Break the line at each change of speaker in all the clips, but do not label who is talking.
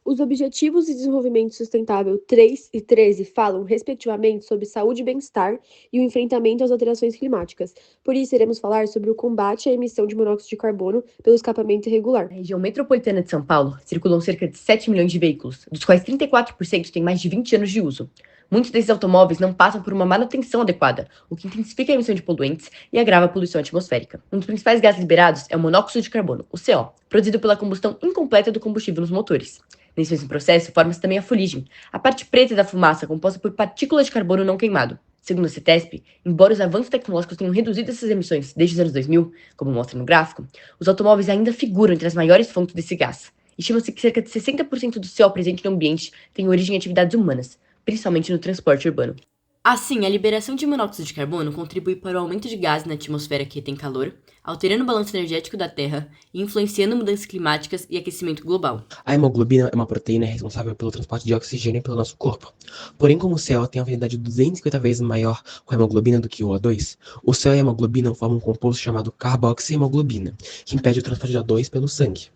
Os Objetivos de Desenvolvimento Sustentável 3 e 13 falam, respectivamente, sobre saúde e bem-estar e o enfrentamento às alterações climáticas. Por isso, iremos falar sobre o combate à emissão de monóxido de carbono pelo escapamento irregular.
Na região metropolitana de São Paulo, circulam cerca de 7 milhões de veículos, dos quais 34% têm mais de 20 anos de uso. Muitos desses automóveis não passam por uma manutenção adequada, o que intensifica a emissão de poluentes e agrava a poluição atmosférica. Um dos principais gases liberados é o monóxido de carbono, o CO, produzido pela combustão incompleta do combustível nos motores. Nesse mesmo processo, forma-se também a fuligem, a parte preta da fumaça composta por partículas de carbono não queimado. Segundo a CETESB, embora os avanços tecnológicos tenham reduzido essas emissões desde os anos 2000, como mostra no gráfico, os automóveis ainda figuram entre as maiores fontes desse gás. Estima-se que cerca de 60% do CO presente no ambiente tem origem em atividades humanas, principalmente no transporte urbano. Assim, a liberação de monóxido de carbono contribui para o aumento de gases na atmosfera que retém calor, alterando o balanço energético da Terra e influenciando mudanças climáticas e aquecimento global.
A hemoglobina é uma proteína responsável pelo transporte de oxigênio pelo nosso corpo. Porém, como o CO tem uma afinidade 250 vezes maior com a hemoglobina do que o O2, o CO e a hemoglobina formam um composto chamado carboxihemoglobina, que impede o transporte de O2 pelo sangue.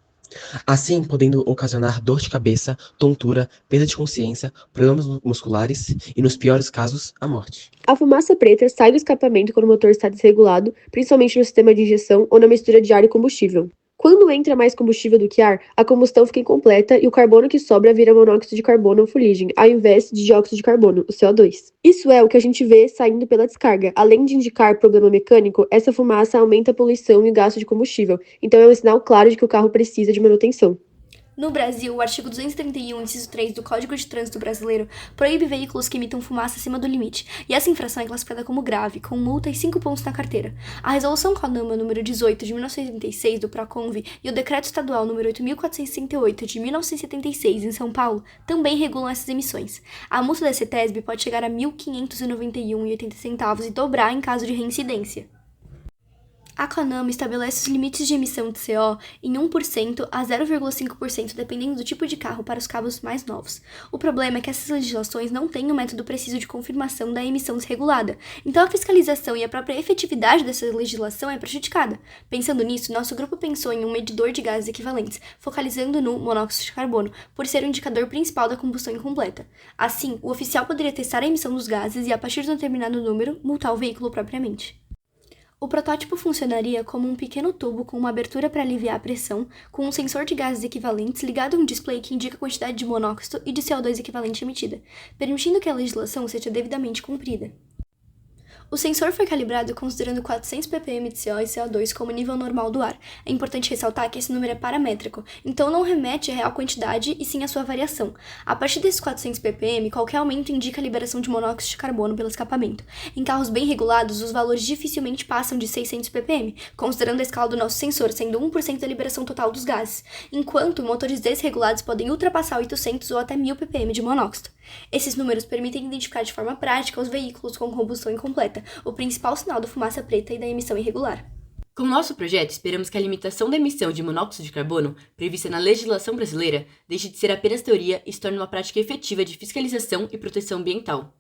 Assim, podendo ocasionar dor de cabeça, tontura, perda de consciência, problemas musculares e, nos piores casos, a morte.
A fumaça preta sai do escapamento quando o motor está desregulado, principalmente no sistema de injeção ou na mistura de ar e combustível. Quando entra mais combustível do que ar, a combustão fica incompleta e o carbono que sobra vira monóxido de carbono ou fuligem, ao invés de dióxido de carbono, o CO2. Isso é o que a gente vê saindo pela descarga. Além de indicar problema mecânico, essa fumaça aumenta a poluição e o gasto de combustível, então é um sinal claro de que o carro precisa de manutenção.
No Brasil, o artigo 231, inciso 3 do Código de Trânsito Brasileiro proíbe veículos que emitam fumaça acima do limite, e essa infração é classificada como grave, com multa e 5 pontos na carteira. A Resolução CONAMA número 18 de 1986 do PROCONV e o Decreto Estadual número 8.468 de 1976 em São Paulo também regulam essas emissões. A multa da CETESB pode chegar a R$ 1.591,80 e dobrar em caso de reincidência. A CONAMA estabelece os limites de emissão de CO em 1% a 0,5%, dependendo do tipo de carro, para os carros mais novos. O problema é que essas legislações não têm um método preciso de confirmação da emissão desregulada, então a fiscalização e a própria efetividade dessa legislação é prejudicada. Pensando nisso, nosso grupo pensou em um medidor de gases equivalentes, focalizando no monóxido de carbono, por ser o indicador principal da combustão incompleta. Assim, o oficial poderia testar a emissão dos gases e, a partir de um determinado número, multar o veículo propriamente. O protótipo funcionaria como um pequeno tubo com uma abertura para aliviar a pressão, com um sensor de gases equivalentes ligado a um display que indica a quantidade de monóxido e de CO2 equivalente emitida, permitindo que a legislação seja devidamente cumprida. O sensor foi calibrado considerando 400 ppm de CO e CO2 como nível normal do ar. É importante ressaltar que esse número é paramétrico, então não remete à real quantidade e sim à sua variação. A partir desses 400 ppm, qualquer aumento indica a liberação de monóxido de carbono pelo escapamento. Em carros bem regulados, os valores dificilmente passam de 600 ppm, considerando a escala do nosso sensor, sendo 1% da liberação total dos gases, enquanto motores desregulados podem ultrapassar 800 ou até 1000 ppm de monóxido. Esses números permitem identificar de forma prática os veículos com combustão incompleta, o principal sinal da fumaça preta e da emissão irregular.
Com o nosso projeto, esperamos que a limitação da emissão de monóxido de carbono, prevista na legislação brasileira, deixe de ser apenas teoria e se torne uma prática efetiva de fiscalização e proteção ambiental.